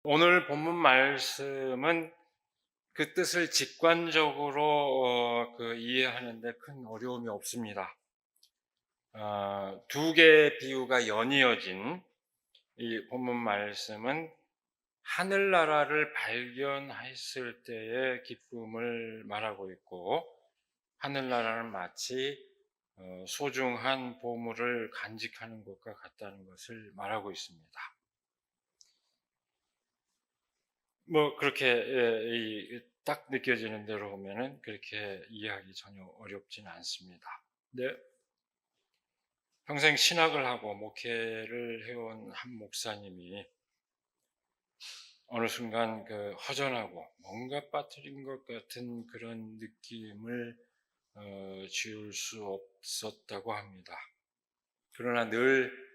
오늘 본문 말씀은 그 뜻을 직관적으로 이해하는 데 큰 어려움이 없습니다. 두 개의 비유가 연이어진 이 본문 말씀은 하늘나라를 발견했을 때의 기쁨을 말하고 있고, 하늘나라는 마치 소중한 보물을 간직하는 것과 같다는 것을 말하고 있습니다. 그렇게 딱 느껴지는 대로 보면은 그렇게 이해하기 전혀 어렵진 않습니다. 네. 평생 신학을 하고 목회를 해온 한 목사님이 어느 순간 허전하고 뭔가 빠뜨린 것 같은 그런 느낌을 지울 수 없었다고 합니다. 그러나 늘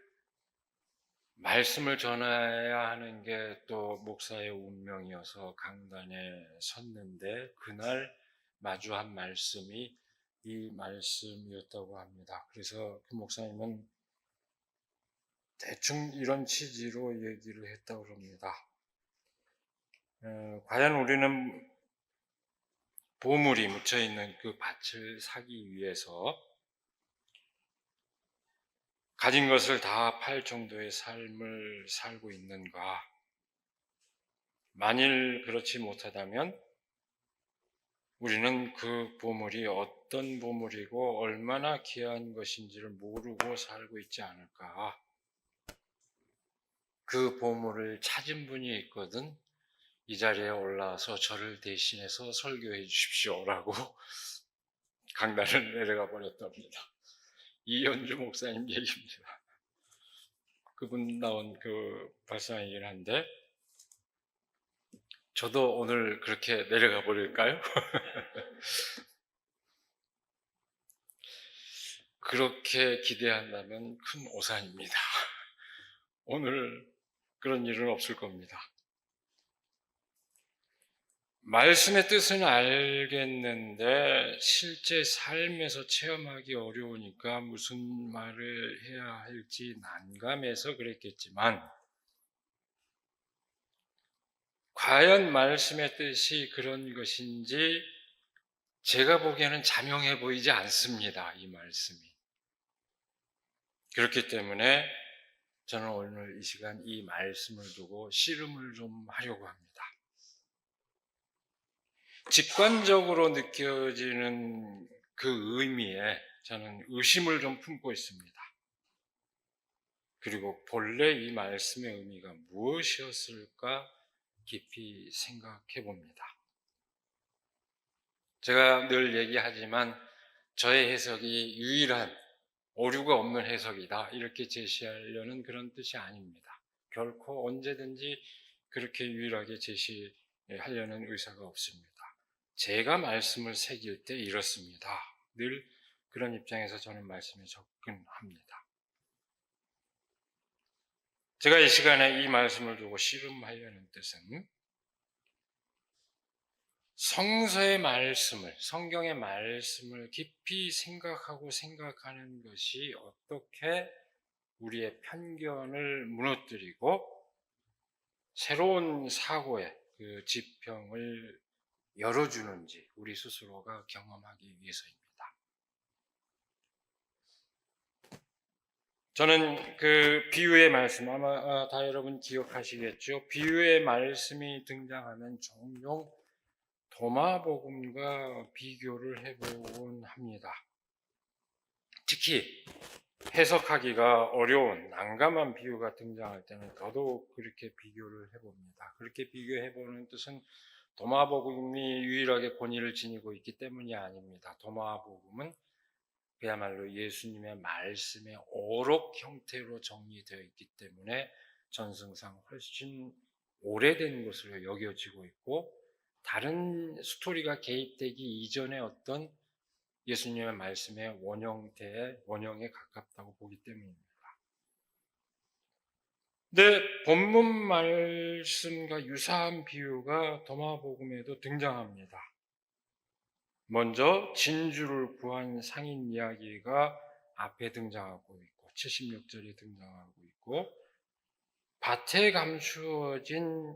말씀을 전해야 하는 게 또 목사의 운명이어서 강단에 섰는데, 그날 마주한 말씀이 이 말씀이었다고 합니다. 그래서 그 목사님은 대충 이런 취지로 얘기를 했다고 합니다. 과연 우리는 보물이 묻혀 있는 그 밭을 사기 위해서 가진 것을 다 팔 정도의 삶을 살고 있는가? 만일 그렇지 못하다면 우리는 그 보물이 어떤 보물이고 얼마나 귀한 것인지를 모르고 살고 있지 않을까? 그 보물을 찾은 분이 있거든 이 자리에 올라와서 저를 대신해서 설교해 주십시오라고 강단을 내려가 버렸답니다. 이현주 목사님 얘기입니다. 그분 나온 그 발상이긴 한데, 저도 오늘 그렇게 내려가 버릴까요? 그렇게 기대한다면 큰 오산입니다. 오늘 그런 일은 없을 겁니다. 말씀의 뜻은 알겠는데 실제 삶에서 체험하기 어려우니까 무슨 말을 해야 할지 난감해서 그랬겠지만, 과연 말씀의 뜻이 그런 것인지 제가 보기에는 자명해 보이지 않습니다, 이 말씀이. 그렇기 때문에 저는 오늘 이 시간 이 말씀을 두고 씨름을 좀 하려고 합니다. 직관적으로 느껴지는 그 의미에 저는 의심을 좀 품고 있습니다. 그리고 본래 이 말씀의 의미가 무엇이었을까 깊이 생각해 봅니다. 제가 늘 얘기하지만 저의 해석이 유일한 오류가 없는 해석이다 이렇게 제시하려는 그런 뜻이 아닙니다. 결코 언제든지 그렇게 유일하게 제시하려는 의사가 없습니다. 제가 말씀을 새길 때 이렇습니다. 늘 그런 입장에서 저는 말씀에 접근합니다. 제가 이 시간에 이 말씀을 두고 씨름하려는 뜻은 성서의 말씀을, 성경의 말씀을 깊이 생각하고 생각하는 것이 어떻게 우리의 편견을 무너뜨리고 새로운 사고의 그 지평을 열어주는지 우리 스스로가 경험하기 위해서입니다. 저는 그 비유의 말씀, 아마 다 여러분 기억하시겠죠? 비유의 말씀이 등장하면 종종 도마복음과 비교를 해보곤 합니다. 특히 해석하기가 어려운 난감한 비유가 등장할 때는 더더욱 그렇게 비교를 해봅니다. 그렇게 비교해보는 뜻은 도마복음이 유일하게 권위를 지니고 있기 때문이 아닙니다. 도마복음은 그야말로 예수님의 말씀의 어록 형태로 정리되어 있기 때문에 전승상 훨씬 오래된 것으로 여겨지고 있고, 다른 스토리가 개입되기 이전의 어떤 예수님의 말씀의 원형에 가깝다고 보기 때문입니다. 근데 본문 말씀과 유사한 비유가 도마복음에도 등장합니다. 먼저 진주를 구한 상인 이야기가 앞에 등장하고 있고 76절에 등장하고 있고, 밭에 감추어진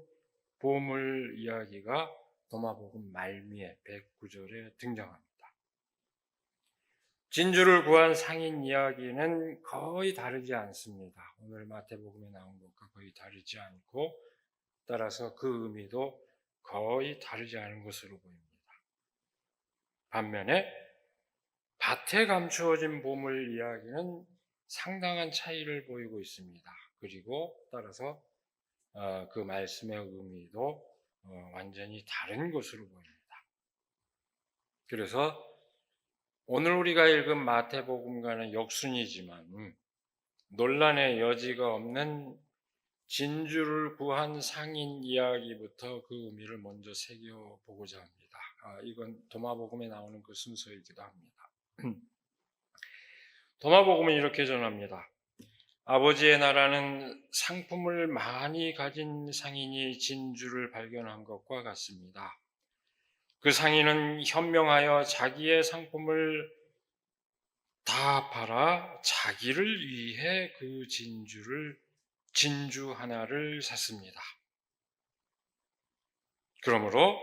보물 이야기가 도마복음 말미에 109절에 등장합니다. 진주를 구한 상인 이야기는 거의 다르지 않습니다. 오늘 마태복음에 나온 것과 거의 다르지 않고 따라서 그 의미도 거의 다르지 않은 것으로 보입니다. 반면에 밭에 감추어진 보물 이야기는 상당한 차이를 보이고 있습니다. 그리고 따라서 그 말씀의 의미도 완전히 다른 것으로 보입니다. 그래서 오늘 우리가 읽은 마태복음과는 역순이지만 논란의 여지가 없는 진주를 구한 상인 이야기부터 그 의미를 먼저 새겨보고자 합니다. 이건 도마복음에 나오는 그 순서이기도 합니다. 도마복음은 이렇게 전합니다. 아버지의 나라는 상품을 많이 가진 상인이 진주를 발견한 것과 같습니다. 그 상인은 현명하여 자기의 상품을 다 팔아 자기를 위해 그 진주 하나를 샀습니다. 그러므로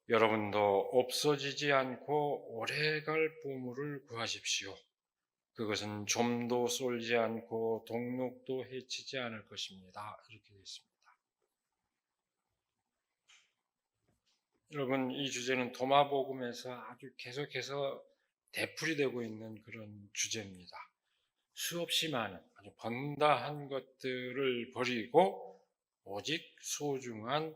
여러분도 없어지지 않고 오래갈 보물을 구하십시오. 그것은 좀도 쏠지 않고 동록도 해치지 않을 것입니다. 이렇게 되어 있습니다. 여러분, 이 주제는 도마복음에서 아주 계속해서 되풀이되고 있는 그런 주제입니다. 수없이 많은 아주 번다한 것들을 버리고 오직 소중한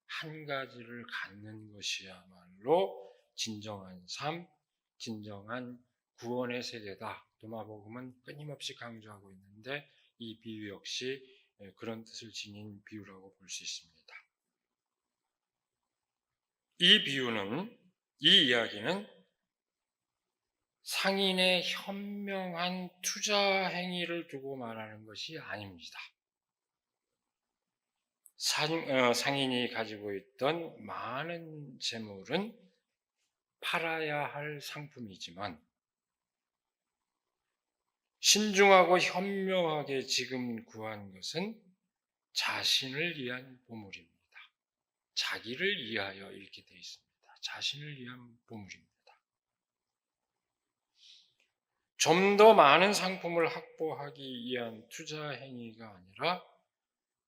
한 가지를 갖는 것이야말로 진정한 삶, 진정한 구원의 세계다. 도마복음은 끊임없이 강조하고 있는데 이 비유 역시 그런 뜻을 지닌 비유라고 볼 수 있습니다. 이 이야기는 상인의 현명한 투자 행위를 두고 말하는 것이 아닙니다. 상인이 가지고 있던 많은 재물은 팔아야 할 상품이지만 신중하고 현명하게 지금 구한 것은 자신을 위한 보물입니다. 자기를 위하여 이렇게 되어 있습니다. 자신을 위한 보물입니다. 좀 더 많은 상품을 확보하기 위한 투자 행위가 아니라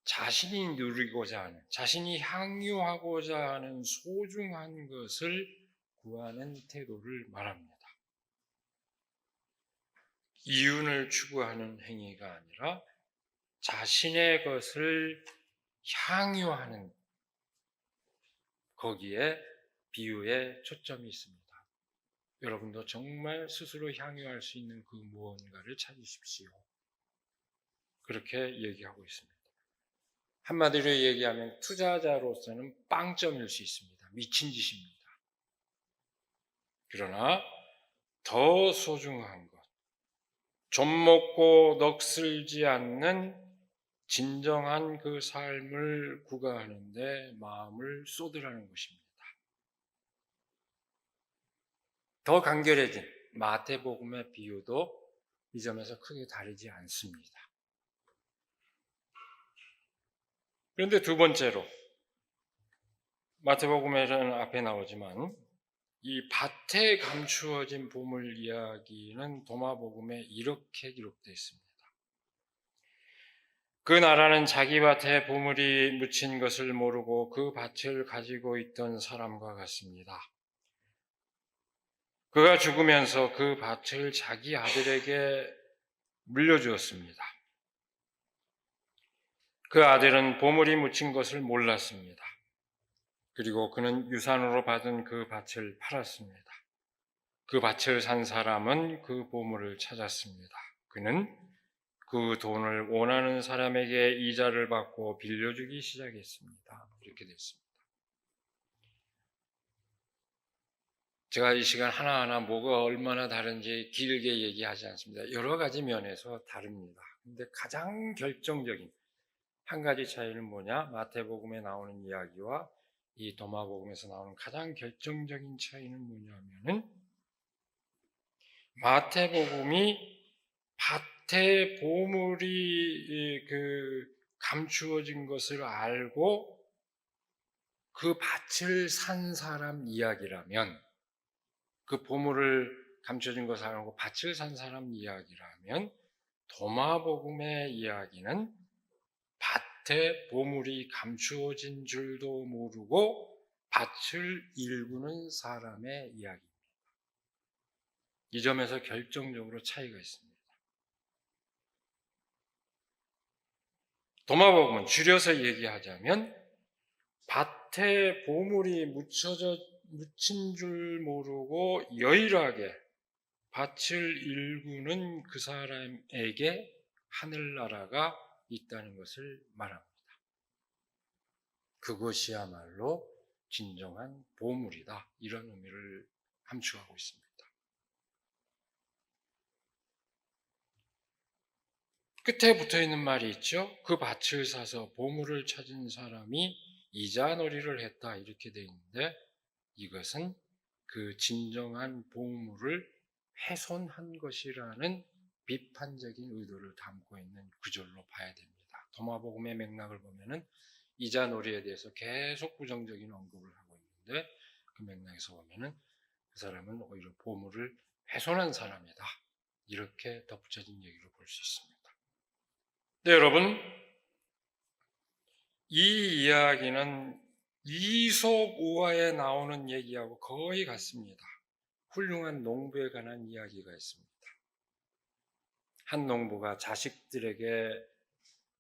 자신이 누리고자 하는, 자신이 향유하고자 하는 소중한 것을 구하는 태도를 말합니다. 이윤을 추구하는 행위가 아니라 자신의 것을 향유하는, 거기에 비유에 초점이 있습니다. 여러분도 정말 스스로 향유할 수 있는 그 무언가를 찾으십시오. 그렇게 얘기하고 있습니다. 한마디로 얘기하면 투자자로서는 빵점일 수 있습니다. 미친 짓입니다. 그러나 더 소중한 것, 좀 먹고 넋을지 않는 진정한 그 삶을 구가하는 데 마음을 쏟으라는 것입니다. 더 간결해진 마태복음의 비유도 이 점에서 크게 다르지 않습니다. 그런데 두 번째로 마태복음에는 앞에 나오지만 이 밭에 감추어진 보물 이야기는 도마복음에 이렇게 기록되어 있습니다. 그 나라는 자기 밭에 보물이 묻힌 것을 모르고 그 밭을 가지고 있던 사람과 같습니다. 그가 죽으면서 그 밭을 자기 아들에게 물려주었습니다. 그 아들은 보물이 묻힌 것을 몰랐습니다. 그리고 그는 유산으로 받은 그 밭을 팔았습니다. 그 밭을 산 사람은 그 보물을 찾았습니다. 그는 그 돈을 원하는 사람에게 이자를 받고 빌려주기 시작했습니다. 이렇게 됐습니다. 제가 이 시간 하나하나 뭐가 얼마나 다른지 길게 얘기하지 않습니다. 여러 가지 면에서 다릅니다. 근데 가장 결정적인 한 가지 차이는 뭐냐? 마태복음에 나오는 이야기와 이 도마복음에서 나오는 가장 결정적인 차이는 뭐냐면은 마태복음이 밭에 보물이 감추어진 것을 알고 그 밭을 산 사람 이야기라면, 그 보물을 감춰진 것을 알고 밭을 산 사람 이야기라면, 도마복음의 이야기는 밭에 보물이 감추어진 줄도 모르고 밭을 일구는 사람의 이야기입니다. 이 점에서 결정적으로 차이가 있습니다. 도마복음은 줄여서 얘기하자면 밭에 보물이 묻힌 줄 모르고 여일하게 밭을 일구는 그 사람에게 하늘나라가 있다는 것을 말합니다. 그것이야말로 진정한 보물이다. 이런 의미를 함축하고 있습니다. 끝에 붙어있는 말이 있죠. 그 밭을 사서 보물을 찾은 사람이 이자놀이를 했다. 이렇게 되어 있는데, 이것은 그 진정한 보물을 훼손한 것이라는 비판적인 의도를 담고 있는 구절로 봐야 됩니다. 도마복음의 맥락을 보면은 이자놀이에 대해서 계속 부정적인 언급을 하고 있는데, 그 맥락에서 보면은 그 사람은 오히려 보물을 훼손한 사람이다. 이렇게 덧붙여진 얘기로 볼 수 있습니다. 네, 여러분, 이 이야기는 이솝 우화에 나오는 얘기하고 거의 같습니다. 훌륭한 농부에 관한 이야기가 있습니다. 한 농부가 자식들에게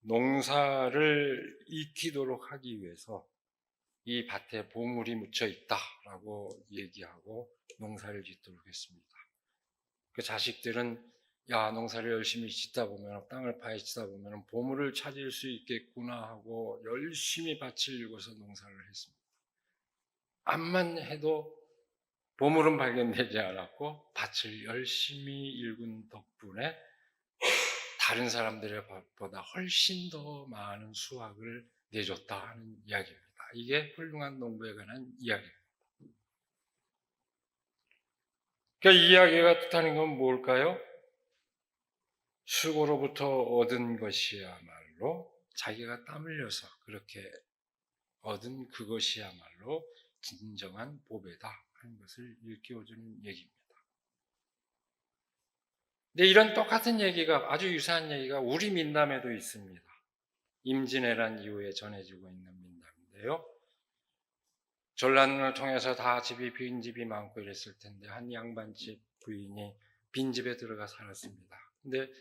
농사를 익히도록 하기 위해서 이 밭에 보물이 묻혀 있다라고 얘기하고 농사를 짓도록 했습니다. 그 자식들은 농사를 열심히 짓다 보면, 땅을 파헤치다 보면 보물을 찾을 수 있겠구나 하고 열심히 밭을 일궈서 농사를 했습니다. 암만 해도 보물은 발견되지 않았고 밭을 열심히 일군 덕분에 다른 사람들의 밭보다 훨씬 더 많은 수확을 내줬다 하는 이야기입니다. 이게 훌륭한 농부에 관한 이야기입니다. 그러니까 이 이야기가 뜻하는 건 뭘까요? 수고로부터 얻은 것이야말로, 자기가 땀 흘려서 그렇게 얻은 그것이야말로 진정한 보배다 하는 것을 일깨워주는 얘기입니다. 근데 이런 똑같은 얘기가, 아주 유사한 얘기가 우리 민담에도 있습니다. 임진왜란 이후에 전해지고 있는 민담인데요. 전란을 통해서 다 집이 빈 집이 많고 이랬을 텐데 한 양반집 부인이 빈집에 들어가 살았습니다. 근데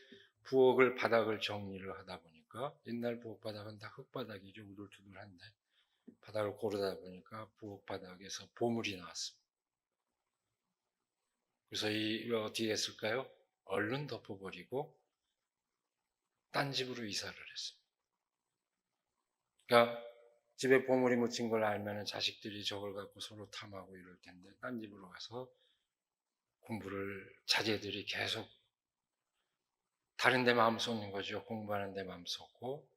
부엌을 바닥을 정리를 하다 보니까, 옛날 부엌 바닥은 다 흙바닥이죠. 우둘투둘한데 바닥을 고르다 보니까 부엌 바닥에서 보물이 나왔습니다. 그래서 이거 어떻게 했을까요? 얼른 덮어버리고 딴 집으로 이사를 했습니다. 그러니까 집에 보물이 묻힌 걸 알면 자식들이 저걸 갖고 서로 탐하고 이럴 텐데, 딴 집으로 가서 공부를, 자제들이 계속 다른 데 마음 쏟는 거죠. 공부하는 데 마음 쏟고,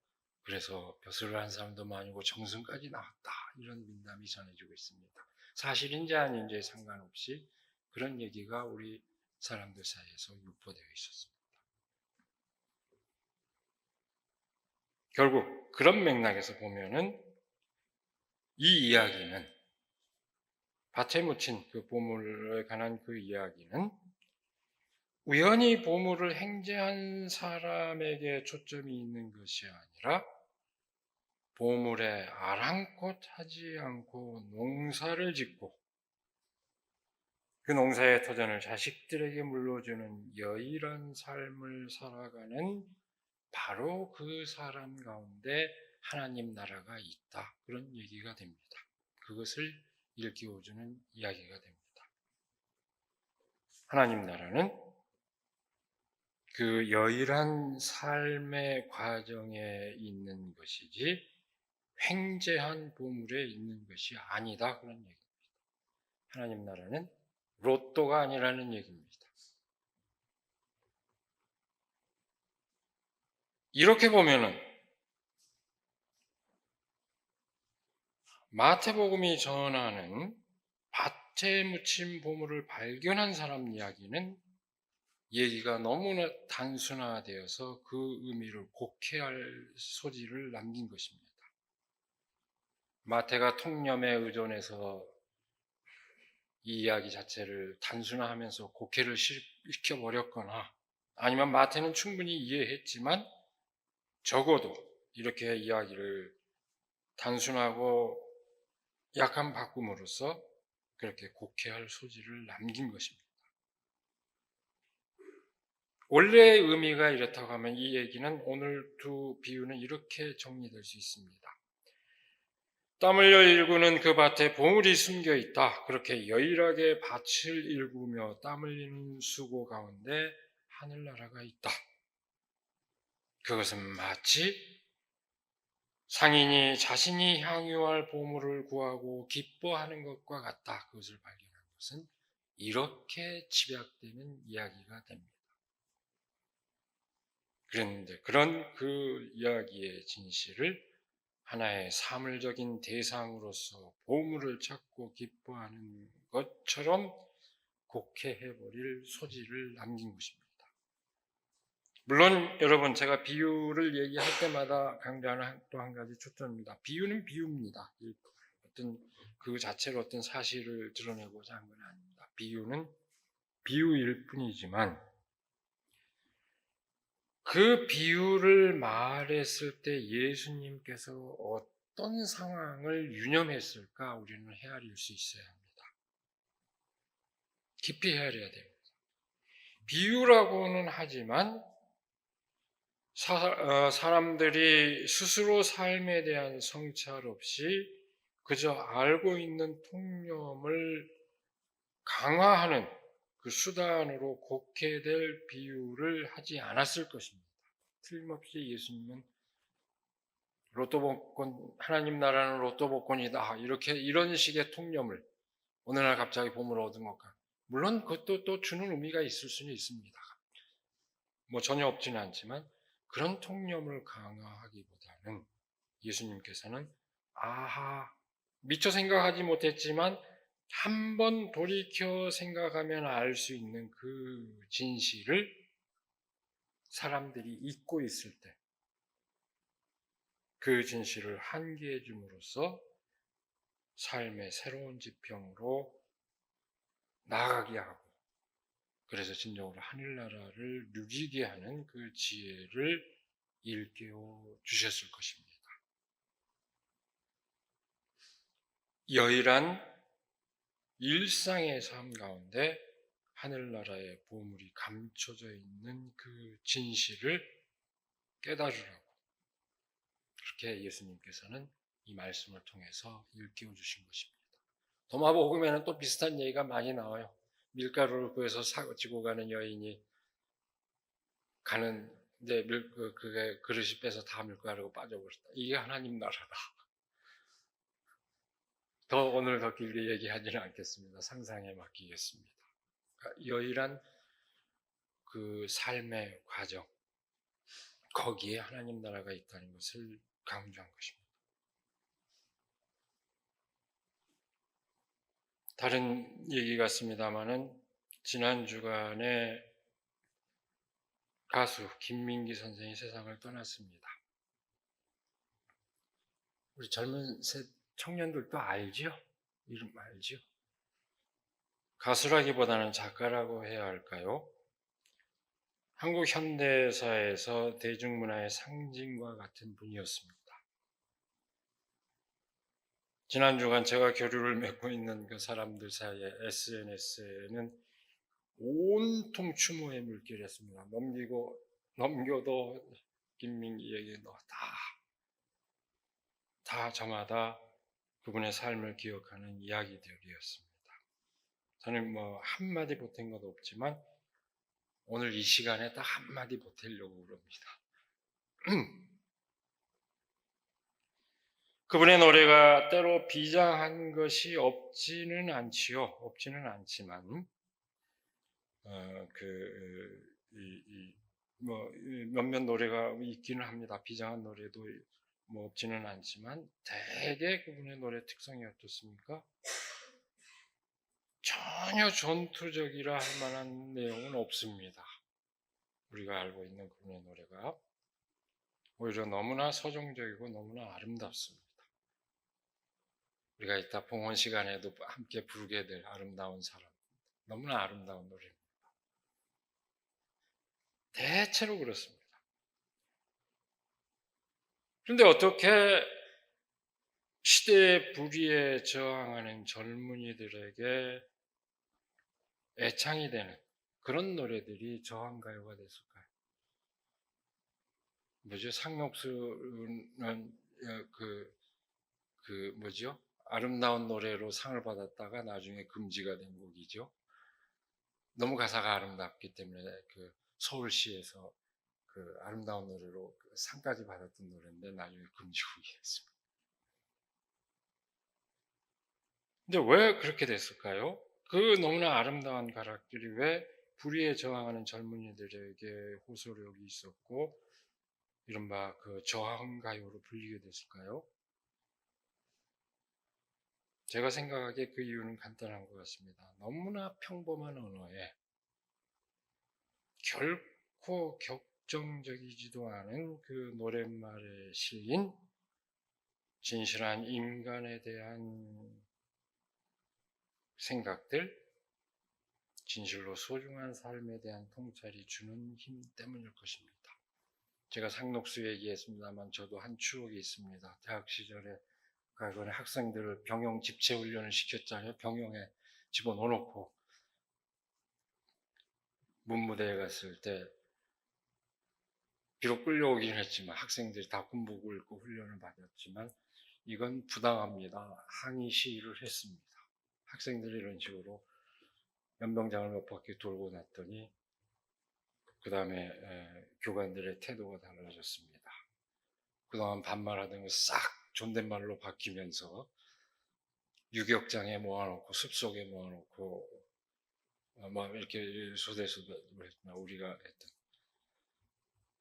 그래서 벼슬을 한 사람도 많이고 정승까지 나왔다. 이런 민담이 전해지고 있습니다. 사실인지 아닌지에 상관없이 그런 얘기가 우리 사람들 사이에서 유포되어 있었습니다. 결국 그런 맥락에서 보면은 이 이야기는, 밭에 묻힌 그 보물에 관한 그 이야기는 우연히 보물을 행제한 사람에게 초점이 있는 것이 아니라 보물에 아랑곳하지 않고 농사를 짓고 그 농사의 터전을 자식들에게 물려주는 여일한 삶을 살아가는 바로 그 사람 가운데 하나님 나라가 있다. 그런 얘기가 됩니다. 그것을 일깨워주는 이야기가 됩니다. 하나님 나라는 그 여일한 삶의 과정에 있는 것이지 횡재한 보물에 있는 것이 아니다. 그런 얘기입니다. 하나님 나라는 로또가 아니라는 얘기입니다. 이렇게 보면은 마태복음이 전하는 밭에 묻힌 보물을 발견한 사람 이야기는 얘기가 너무나 단순화되어서 그 의미를 곡해할 소지를 남긴 것입니다. 마태가 통념에 의존해서 이 이야기 자체를 단순화하면서 곡해를 시켜버렸거나, 아니면 마태는 충분히 이해했지만 적어도 이렇게 이야기를 단순하고 약한 바꿈으로써 그렇게 곡해할 소지를 남긴 것입니다. 원래의 의미가 이렇다고 하면 이 얘기는, 오늘 두 비유는 이렇게 정리될 수 있습니다. 땀 흘려 일구는 그 밭에 보물이 숨겨 있다. 그렇게 여일하게 밭을 일구며 땀 흘리는 수고 가운데 하늘나라가 있다. 그것은 마치 상인이 자신이 향유할 보물을 구하고 기뻐하는 것과 같다. 그것을 발견한 것은 이렇게 집약되는 이야기가 됩니다. 그런데 그런 그 이야기의 진실을 하나의 사물적인 대상으로서 보물을 찾고 기뻐하는 것처럼 곡해해버릴 소지를 남긴 것입니다. 물론 여러분, 제가 비유를 얘기할 때마다 강조하는 또 한 가지 초점입니다. 비유는 비유입니다. 어떤 그 자체로 어떤 사실을 드러내고자 한 건 아닙니다. 비유는 비유일 뿐이지만 그 비유를 말했을 때 예수님께서 어떤 상황을 유념했을까 우리는 헤아릴 수 있어야 합니다. 깊이 헤아려야 됩니다. 비유라고는 하지만 사람들이 스스로 삶에 대한 성찰 없이 그저 알고 있는 통념을 강화하는 그 수단으로 곡해될 비유를 하지 않았을 것입니다. 틀림없이 예수님은 로또 복권, 하나님 나라는 로또 복권이다, 이런 식의 통념을, 어느 날 갑자기 보물을 얻은 것과, 물론 그것도 또 주는 의미가 있을 수는 있습니다. 전혀 없지는 않지만 그런 통념을 강화하기보다는 예수님께서는 미처 생각하지 못했지만 한번 돌이켜 생각하면 알 수 있는 그 진실을 사람들이 잊고 있을 때 그 진실을 환기해 줌으로써 삶의 새로운 지평으로 나아가게 하고, 그래서 진정으로 하늘나라를 누리게 하는 그 지혜를 일깨워 주셨을 것입니다. 여일한 일상의 삶 가운데 하늘나라의 보물이 감춰져 있는 그 진실을 깨달으라고, 그렇게 예수님께서는 이 말씀을 통해서 일깨워 주신 것입니다. 도마복음에는 또 비슷한 얘기가 많이 나와요. 밀가루를 구해서 사지고 가는 여인이 가는데 그게 그릇이 빼서 다 밀가루가 빠져버렸다. 이게 하나님 나라다. 오늘 더 길게 얘기하지는 않겠습니다. 상상에 맡기겠습니다. 그러니까 여일한 그 삶의 과정, 거기에 하나님 나라가 있다는 것을 강조한 것입니다. 다른 얘기 같습니다마는 지난 주간에 가수 김민기 선생이 세상을 떠났습니다. 우리 젊은 청년들도 알죠? 이름 알죠? 가수라기보다는 작가라고 해야 할까요? 한국 현대사에서 대중문화의 상징과 같은 분이었습니다. 지난 주간 제가 교류를 맺고 있는 그 사람들 사이에 SNS에는 온통 추모의 물결이었습니다. 넘겨도 김민기 얘기 다 저마다 그분의 삶을 기억하는 이야기들이었습니다. 저는 한마디 보탠 것도 없지만 오늘 이 시간에 딱 한마디 보태려고 그럽니다. 그분의 노래가 때로 비장한 것이 없지는 않지만 몇몇 노래가 있기는 합니다. 비장한 노래도 없지는 않지만 대개 그분의 노래 특성이 어떻습니까? 전혀 전투적이라 할 만한 내용은 없습니다. 우리가 알고 있는 그분의 노래가 오히려 너무나 서정적이고 너무나 아름답습니다. 우리가 이따 봉헌 시간에도 함께 부르게 될 아름다운 사람. 너무나 아름다운 노래입니다. 대체로 그렇습니다. 그런데 어떻게 시대의 불의에 저항하는 젊은이들에게 애창이 되는 그런 노래들이 저항가요가 됐을까요? 뭐죠? 상록수는 뭐죠? 아름다운 노래로 상을 받았다가 나중에 금지가 된 곡이죠. 너무 가사가 아름답기 때문에 그 서울시에서 그 아름다운 노래로 상까지 받았던 노래인데 나중에 금지곡이 됐습니다. 근데 왜 그렇게 됐을까요? 그 너무나 아름다운 가락들이 왜 불의에 저항하는 젊은이들에게 호소력이 있었고 이른바 그 저항가요로 불리게 됐을까요? 제가 생각하기에 그 이유는 간단한 것 같습니다. 너무나 평범한 언어에 결코 격정적이지도 않은 그 노랫말에 실린 진실한 인간에 대한 생각들, 진실로 소중한 삶에 대한 통찰이 주는 힘 때문일 것입니다. 제가 상록수 얘기했습니다만 저도 한 추억이 있습니다. 대학 시절에 가거나 학생들을 병영 집체 훈련을 시켰잖아요. 병영에 집어넣어놓고 문무대에 갔을 때 비록 끌려오긴 했지만 학생들이 다 군복을 입고 훈련을 받았지만 이건 부당합니다. 항의 시위를 했습니다. 학생들이 이런 식으로 연병장을 몇 바퀴 돌고 났더니 그 다음에 교관들의 태도가 달라졌습니다. 그동안 반말하던 거 싹 존댓말로 바뀌면서 유격장에 모아놓고 숲속에 모아놓고 막 이렇게 소대소대로 했구나. 우리가 했던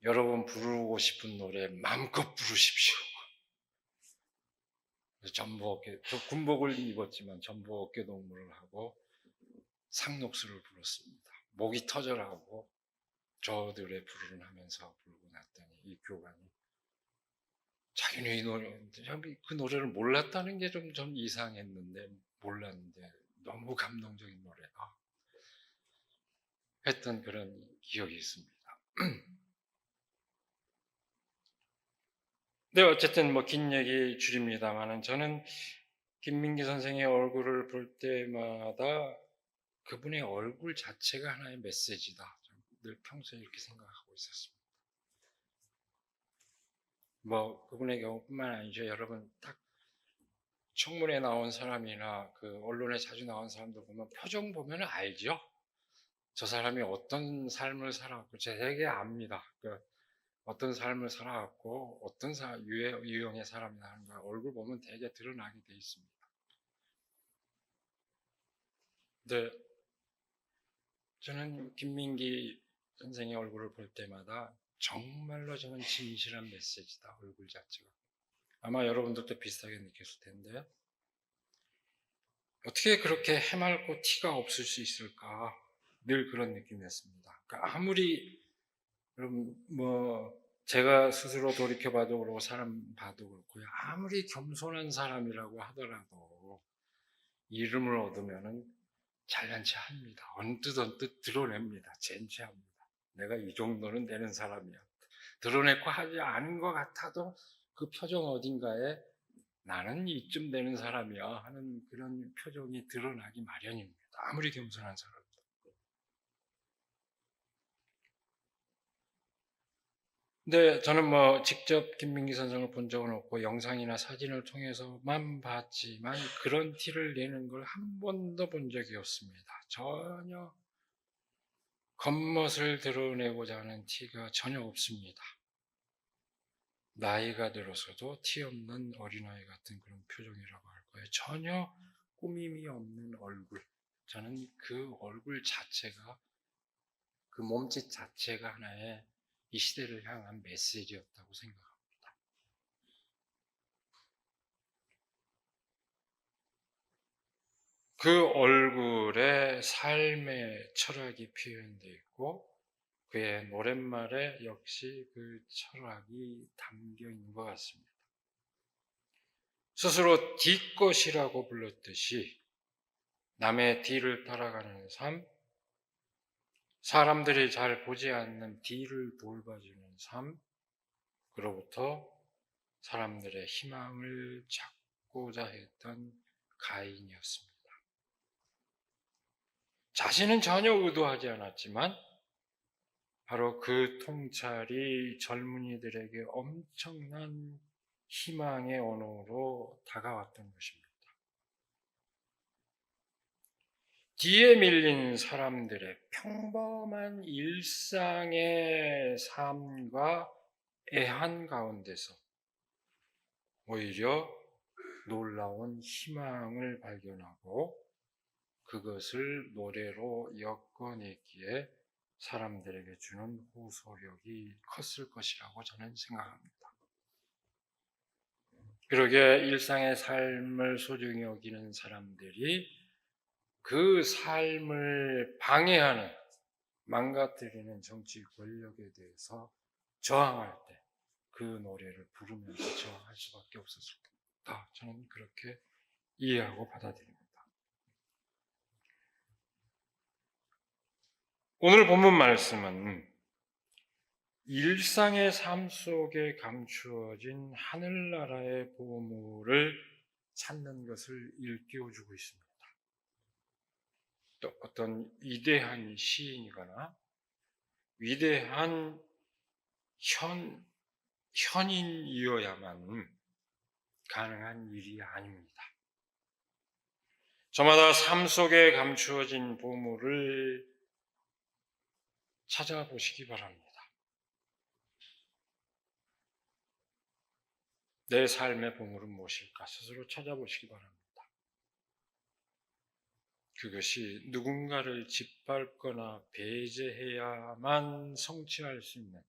여러분 부르고 싶은 노래 마음껏 부르십시오. 전부 어깨, 군복을 입었지만 전부 어깨 동무를 하고 상록수를 불렀습니다. 목이 터져라고 저들의 부르는 하면서 부르고 났더니 이 교관이 자기는 이 노래, 그 노래를 몰랐다는 게 좀 이상했는데 몰랐는데 너무 감동적인 노래다 했던 그런 기억이 있습니다. 네, 어쨌든 뭐 긴 얘기 줄입니다만은 저는 김민기 선생의 얼굴을 볼 때마다 그분의 얼굴 자체가 하나의 메시지다. 늘 평소에 이렇게 생각하고 있었습니다. 뭐 그분의 경우뿐만 아니죠. 여러분 딱 청문회 나온 사람이나 그 언론에 자주 나온 사람들 보면 표정 보면 알죠. 저 사람이 어떤 삶을 살아왔고 제 되게 압니다. 어떤 삶을 살아왔고 어떤 유형의 사람이나 하는 거 얼굴 보면 되게 드러나게 돼 있습니다. 근데 저는 김민기 선생의 얼굴을 볼 때마다 정말로 저는 진실한 메시지다. 얼굴 자체가. 아마 여러분들도 비슷하게 느꼈을 텐데 어떻게 그렇게 해맑고 티가 없을 수 있을까? 늘 그런 느낌이었습니다. 그러니까 아무리 뭐 제가 스스로 돌이켜봐도 그렇고 사람 봐도 그렇고요. 아무리 겸손한 사람이라고 하더라도 이름을 얻으면은 잘난 체 합니다. 언뜻 드러냅니다. 젠체합니다. 내가 이 정도는 되는 사람이야. 드러내고 하지 않은 것 같아도 그 표정 어딘가에 나는 이쯤 되는 사람이야 하는 그런 표정이 드러나기 마련입니다. 아무리 겸손한 사람도. 근데 저는 뭐 직접 김민기 선생을 본 적은 없고 영상이나 사진을 통해서만 봤지만 그런 티를 내는 걸 한 번도 본 적이 없습니다. 전혀 겉멋을 드러내고자 하는 티가 전혀 없습니다. 나이가 들어서도 티 없는 어린아이 같은 그런 표정이라고 할 거예요. 전혀 꾸밈이 없는 얼굴. 저는 그 얼굴 자체가, 그 몸짓 자체가 하나의 이 시대를 향한 메시지였다고 생각합니다. 그 얼굴에 삶의 철학이 표현되어 있고 그의 노랫말에 역시 그 철학이 담겨 있는 것 같습니다. 스스로 뒤것이라고 불렀듯이 남의 뒤를 따라가는 삶, 사람들이 잘 보지 않는 뒤를 돌봐주는 삶, 그로부터 사람들의 희망을 찾고자 했던 가인이었습니다. 자신은 전혀 의도하지 않았지만 바로 그 통찰이 젊은이들에게 엄청난 희망의 언어로 다가왔던 것입니다. 뒤에 밀린 사람들의 평범한 일상의 삶과 애한 가운데서 오히려 놀라운 희망을 발견하고 그것을 노래로 엮어냈기에 사람들에게 주는 호소력이 컸을 것이라고 저는 생각합니다. 그러게 일상의 삶을 소중히 여기는 사람들이 그 삶을 방해하는, 망가뜨리는 정치 권력에 대해서 저항할 때 그 노래를 부르면서 저항할 수밖에 없었을 것이다. 저는 그렇게 이해하고 받아들입니다. 오늘 본문 말씀은 일상의 삶 속에 감추어진 하늘나라의 보물을 찾는 것을 일깨워주고 있습니다. 또 어떤 위대한 시인이거나 위대한 현인이어야만 가능한 일이 아닙니다. 저마다 삶 속에 감추어진 보물을 찾아보시기 바랍니다. 내 삶의 보물은 무엇일까? 스스로 찾아보시기 바랍니다. 그것이 누군가를 짓밟거나 배제해야만 성취할 수 있는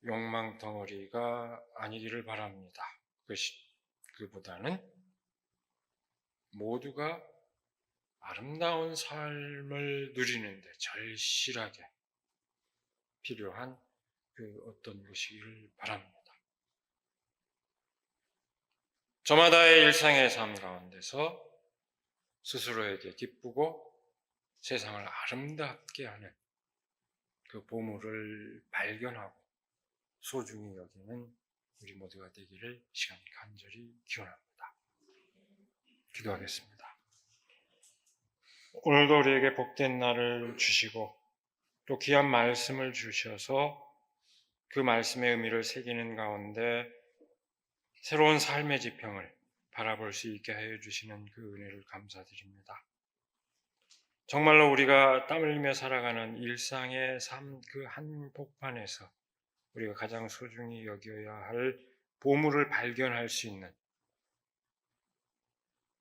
욕망 덩어리가 아니기를 바랍니다. 그보다는 모두가 아름다운 삶을 누리는데 절실하게 필요한 그 어떤 것이기를 바랍니다. 저마다의 일상의 삶 가운데서 스스로에게 기쁘고 세상을 아름답게 하는 그 보물을 발견하고 소중히 여기는 우리 모두가 되기를 시간 간절히 기원합니다. 기도하겠습니다. 오늘도 우리에게 복된 날을 주시고 또 귀한 말씀을 주셔서 그 말씀의 의미를 새기는 가운데 새로운 삶의 지평을 바라볼 수 있게 하여 주시는 그 은혜를 감사드립니다. 정말로 우리가 땀 흘리며 살아가는 일상의 삶 그 한복판에서 우리가 가장 소중히 여겨야 할 보물을 발견할 수 있는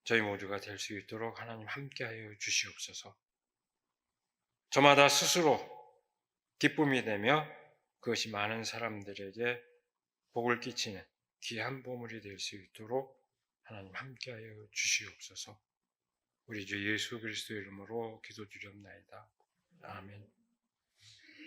저희 모두가 될 수 있도록 하나님 함께하여 주시옵소서. 저마다 스스로 기쁨이 되며 그것이 많은 사람들에게 복을 끼치는 귀한 보물이 될 수 있도록 하나님 함께하여 주시옵소서. 우리 주 예수 그리스도의 이름으로 기도드렸나이다. 아멘.